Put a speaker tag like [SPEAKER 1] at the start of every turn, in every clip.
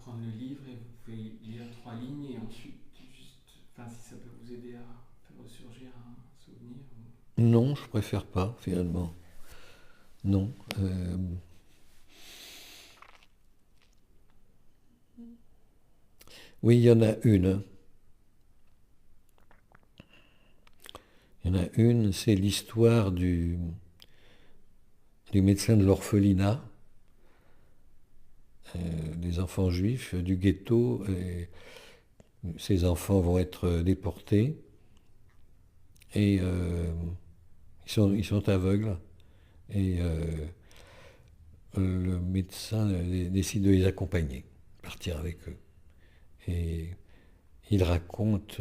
[SPEAKER 1] prendre le livre et vous pouvez lire 3 lignes et ensuite, juste, enfin, si ça peut vous aider à faire ressurgir un souvenir.
[SPEAKER 2] Non, je préfère pas, finalement. Non. Oui, il y en a une. Il y en a une, c'est l'histoire du médecin de l'orphelinat, des enfants juifs du ghetto. Et ces enfants vont être déportés et ils sont aveugles. Et le médecin décide de les accompagner, partir avec eux. Et il raconte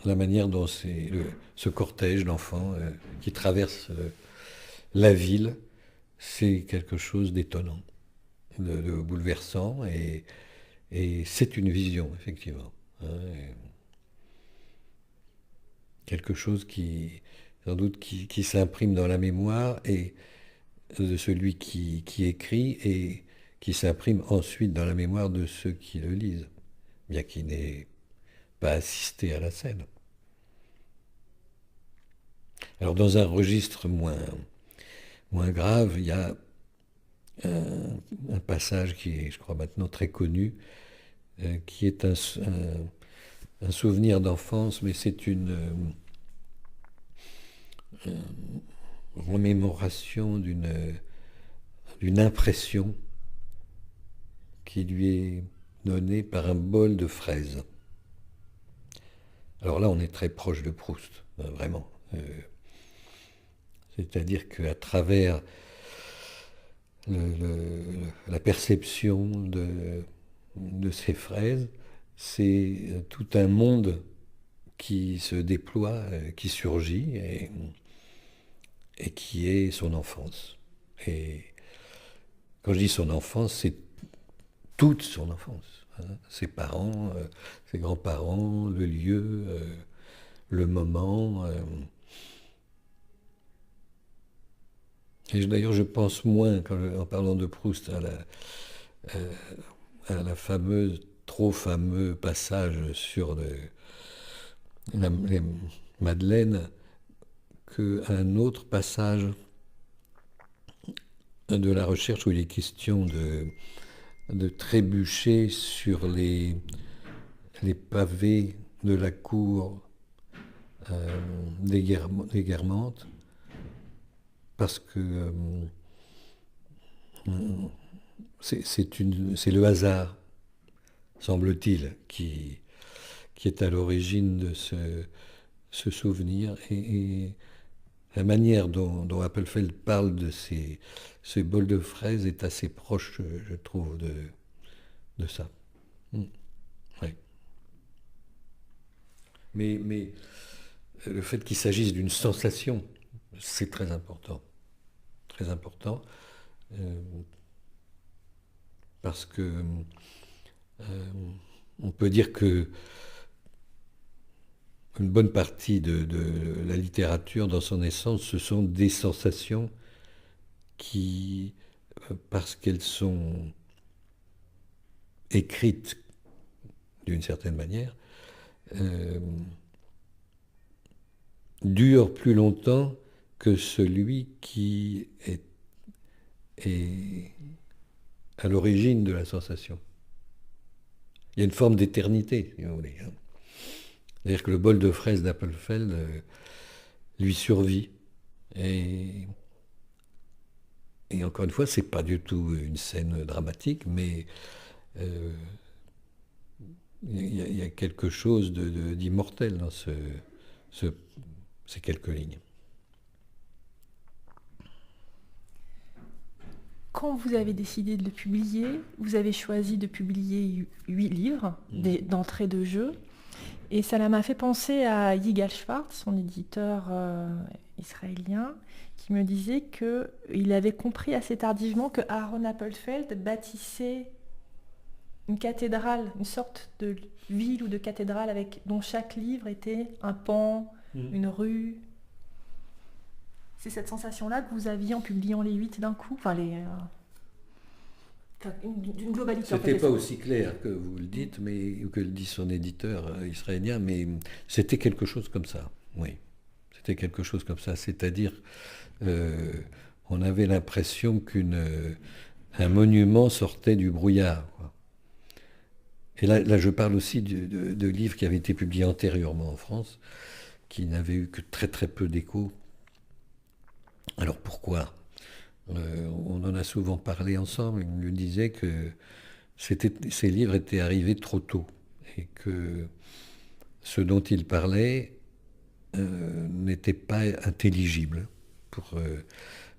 [SPEAKER 2] la manière dont ce cortège d'enfants qui traverse la ville, c'est quelque chose d'étonnant, de bouleversant, et c'est une vision, effectivement. Hein, quelque chose qui, sans doute, qui s'imprime dans la mémoire et de celui qui écrit et qui s'imprime ensuite dans la mémoire de ceux qui le lisent, bien qu'il n'ait pas assisté à la scène. Alors dans un registre moins grave, il y a un passage qui est, je crois maintenant, très connu, qui est un souvenir d'enfance, mais c'est remémoration d'une impression qui lui est donnée par un bol de fraises. Alors là, on est très proche de Proust, vraiment. C'est-à-dire qu'à travers la perception de ces fraises, c'est tout un monde qui se déploie, qui surgit et qui est son enfance. Et quand je dis son enfance, c'est toute son enfance. Hein. Ses parents, ses grands-parents, le lieu, le moment. Et d'ailleurs, je pense moins, en parlant de Proust, à la fameuse, trop fameux passage sur les Madeleines, qu'à un autre passage de la recherche où il est question de trébucher sur les pavés de la cour des Guermantes, parce que c'est le hasard, semble-t-il, qui est à l'origine de ce souvenir. Et la manière dont Appelfeld parle de ces bols de fraises est assez proche, je trouve, de ça. Ouais. Mais le fait qu'il s'agisse d'une sensation, c'est très important. Très important. Parce que on peut dire que une bonne partie de la littérature, dans son essence, ce sont des sensations qui, parce qu'elles sont écrites d'une certaine manière, durent plus longtemps que celui qui est à l'origine de la sensation. Il y a une forme d'éternité, si vous voulez. Hein. C'est-à-dire que le bol de fraises d'Appelfeld lui survit. Et encore une fois, c'est pas du tout une scène dramatique, mais il y a quelque chose d'immortel dans ces quelques lignes.
[SPEAKER 3] Quand vous avez décidé de le publier, vous avez choisi de publier 8 livres d'entrée de jeu. Et ça m'a fait penser à Yigal Schwartz, son éditeur israélien, qui me disait qu'il avait compris assez tardivement que Aaron Appelfeld bâtissait une cathédrale, une sorte de ville ou de cathédrale dont chaque livre était un pan, une rue. C'est cette sensation-là que vous aviez en publiant les 8 d'un coup, enfin Enfin, d'une globalité.
[SPEAKER 2] C'était pas aussi clair que vous le dites, mais que le dit son éditeur israélien, mais c'était quelque chose comme ça. Oui, c'était quelque chose comme ça. C'est-à-dire, on avait l'impression qu'un monument sortait du brouillard, quoi. Et là, je parle aussi de livres qui avaient été publiés antérieurement en France, qui n'avaient eu que très très peu d'écho. Alors pourquoi? On en a souvent parlé ensemble. Il me disait que ces livres étaient arrivés trop tôt et que ce dont il parlait n'était pas intelligible pour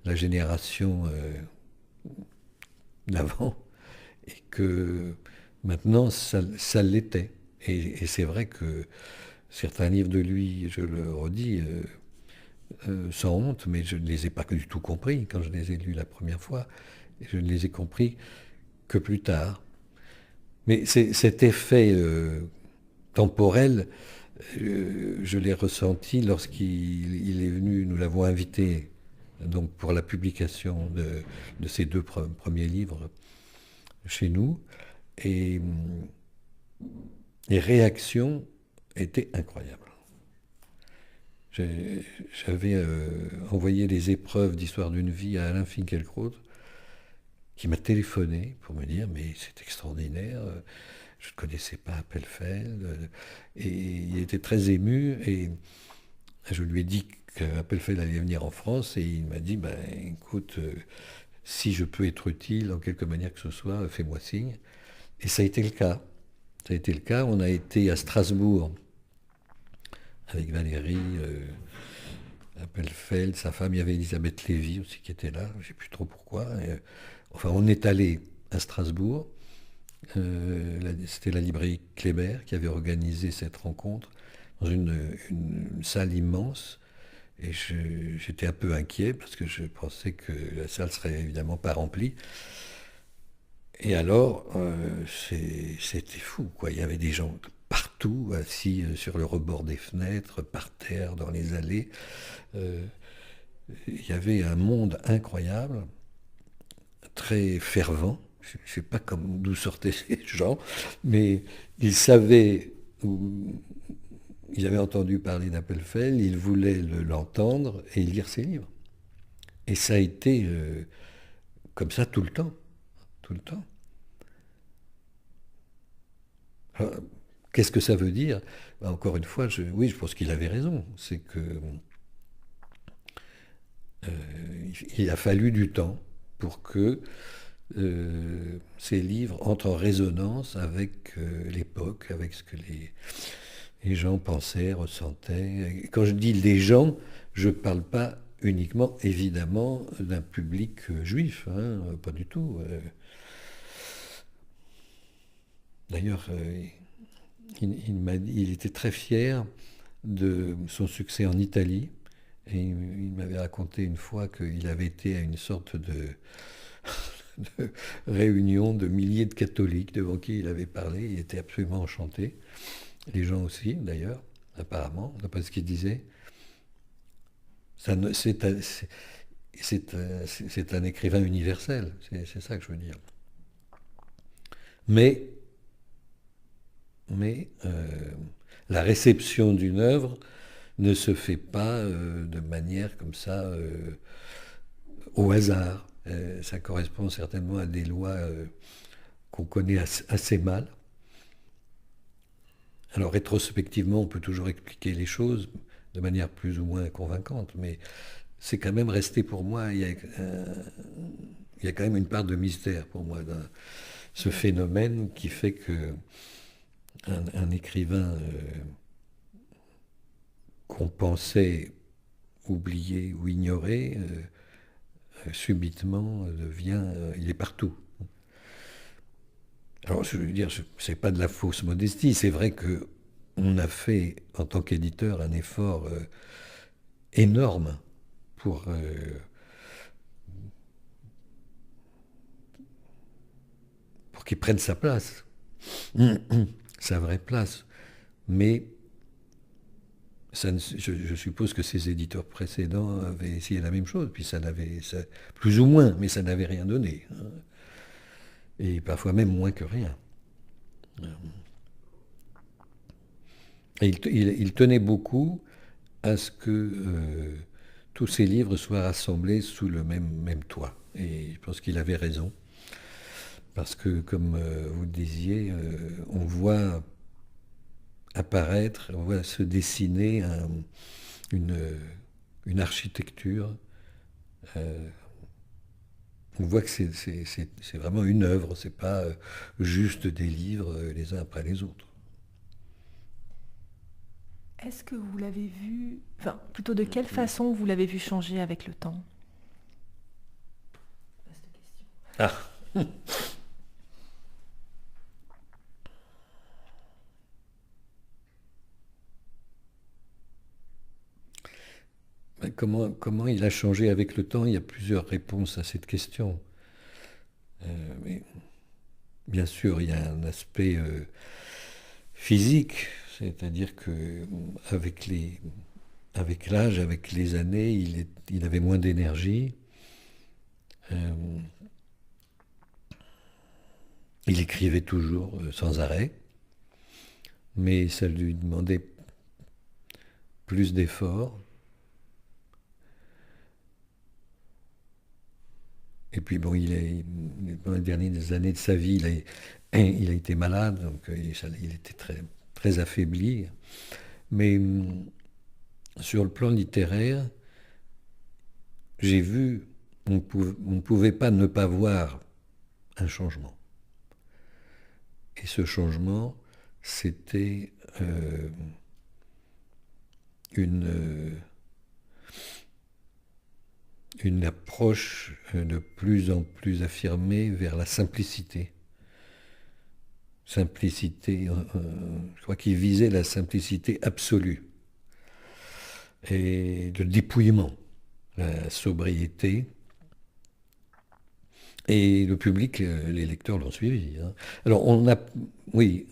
[SPEAKER 2] la génération d'avant et que maintenant ça l'était. Et c'est vrai que certains livres de lui, je le redis, sans honte, mais je ne les ai pas du tout compris quand je les ai lus la première fois. Je ne les ai compris que plus tard. Mais cet effet temporel, je l'ai ressenti lorsqu'il est venu, nous l'avons invité donc pour la publication de ces deux premiers livres chez nous. Et les réactions étaient incroyables. J'avais envoyé les épreuves d'Histoire d'une vie à Alain Finkielkraut, qui m'a téléphoné pour me dire « mais c'est extraordinaire, je ne connaissais pas Appelfeld ». Et il était très ému et je lui ai dit qu'Appelfeld allait venir en France et il m'a dit « écoute, si je peux être utile en quelque manière que ce soit, fais-moi signe ». Et ça a été le cas. Ça a été le cas. On a été à Strasbourg avec Valérie Appelfeld, sa femme. Il y avait Elisabeth Lévy aussi qui était là. Je ne sais plus trop pourquoi. Enfin, on est allé à Strasbourg. C'était la librairie Kléber qui avait organisé cette rencontre dans une salle immense. Et j'étais un peu inquiet parce que je pensais que la salle serait évidemment pas remplie. Et alors, c'était fou, quoi. Il y avait des gens partout, assis sur le rebord des fenêtres, par terre, dans les allées. Il y avait un monde incroyable, très fervent. Je ne sais pas d'où sortaient ces gens, mais ils savaient, ils avaient entendu parler d'Appelfeld, ils voulaient l'entendre et lire ses livres. Et ça a été comme ça tout le temps. Tout le temps. Alors, qu'est-ce que ça veut dire? Encore une fois, oui, je pense qu'il avait raison. C'est que il a fallu du temps pour que ces livres entrent en résonance avec l'époque, avec ce que les gens pensaient, ressentaient. Et quand je dis les gens, je ne parle pas uniquement, évidemment, d'un public juif, hein, pas du tout. D'ailleurs, il était très fier de son succès en Italie. Et il m'avait raconté une fois qu'il avait été à une sorte de réunion de milliers de catholiques devant qui il avait parlé. Il était absolument enchanté. Les gens aussi, d'ailleurs, apparemment, d'après ce qu'il disait. C'est un écrivain universel, c'est ça que je veux dire. Mais la réception d'une œuvre ne se fait pas de manière comme ça au hasard. Ça correspond certainement à des lois qu'on connaît assez mal. Alors rétrospectivement, on peut toujours expliquer les choses de manière plus ou moins convaincante, mais c'est quand même resté pour moi, il y a quand même une part de mystère pour moi dans ce phénomène qui fait que un écrivain qu'on pensait oublier ou ignorer, subitement devient, il est partout. Alors je veux dire, c'est pas de la fausse modestie, c'est vrai que on a fait en tant qu'éditeur un effort énorme pour qu'il prenne sa place, sa vraie place. Mais je suppose que ces éditeurs précédents avaient essayé la même chose, puis plus ou moins, mais ça n'avait rien donné. et parfois même moins que rien. Et il tenait beaucoup à ce que tous ces livres soient rassemblés sous le même toit. Et je pense qu'il avait raison, parce que, comme vous le disiez, on voit apparaître, on voit se dessiner une architecture. On voit que c'est vraiment une œuvre, c'est pas juste des livres les uns après les autres.
[SPEAKER 3] Est-ce que vous l'avez vu, enfin, plutôt de quelle façon vous l'avez vu changer avec le temps? Vaste question.
[SPEAKER 2] Ah. Comment il a changé avec le temps? Il y a plusieurs réponses à cette question. Mais bien sûr, il y a un aspect physique, c'est-à-dire que avec l'âge, avec les années, il avait moins d'énergie. Il écrivait toujours sans arrêt, mais ça lui demandait plus d'efforts. Et puis bon, dans les dernières années de sa vie, il a été malade, donc il était très, très affaibli. Mais sur le plan littéraire, j'ai vu, on ne pouvait pas ne pas voir un changement. Et ce changement, c'était une approche de plus en plus affirmée vers la simplicité. Simplicité, je crois qu'il visait la simplicité absolue. Et le dépouillement, la sobriété. Et le public, les lecteurs l'ont suivi. Hein. Alors, oui,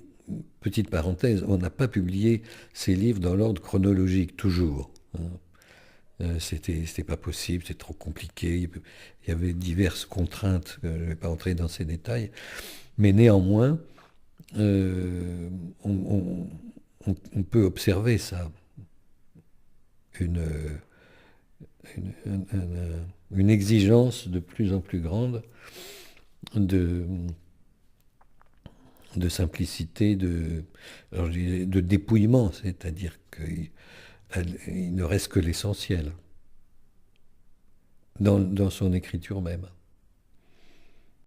[SPEAKER 2] petite parenthèse, on n'a pas publié ces livres dans l'ordre chronologique, toujours. Hein. C'était pas possible, c'est trop compliqué. Il y avait diverses contraintes, je ne vais pas entrer dans ces détails. Mais néanmoins, on peut observer ça. Une exigence de plus en plus grande de simplicité, de dépouillement, c'est-à-dire qu'il ne reste que l'essentiel dans son écriture même.